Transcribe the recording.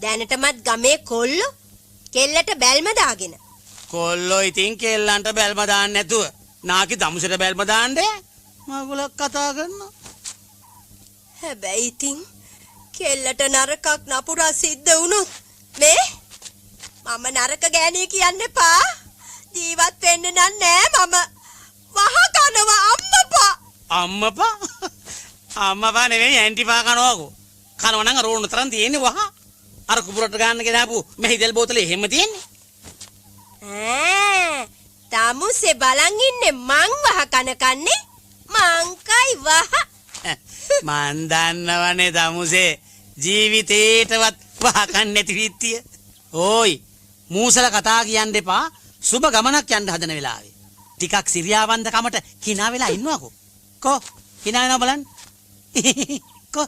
දැනටමත් ගමේ කොල්ලෝ කෙල්ලට බැල්ම දාගෙන. කොල්ලෝ ඉතින් කෙල්ලන්ට බැල්ම දාන්න නැතුව නාකි දමුසට බැල්ම දාන්නේ මගුලක් කතා කරනවා. හැබැයි ඉතින් කෙල්ලට නරකක් නපුරා සිද්ධ වුණොත් මේ මම නරක ගෑණිය කියන්න එපා. ජීවත් වෙන්න නෑ මම වහ කනවා අම්මපා. අම්මපා නෙවෙයි ඇන්ටිපා කනවාකෝ. කනවා නම් අර ඕන තරම් තියෙන්නේ වහ. අර කුඹරට ගන්න ගෙනාපු මෙහිදල් බෝතලේ එහෙම තියෙන්නේ. තමුසේ බලන් ඉන්නේ මං වහ කන්නේ මං කයි වහ. මන් දන්නවනේ තමුසේ ජීවිතේටවත් වහකන් නැති විත්තිය. ඕයි මූසල කතා කියන්න එපා. සුබ ගමනක් යන්න හදන වෙලාවේ ටිකක් සිරියාවන්ත කමට කිනා වෙලා ඉන්නවකෝ. කො කිනා වෙනව බලන්න. කො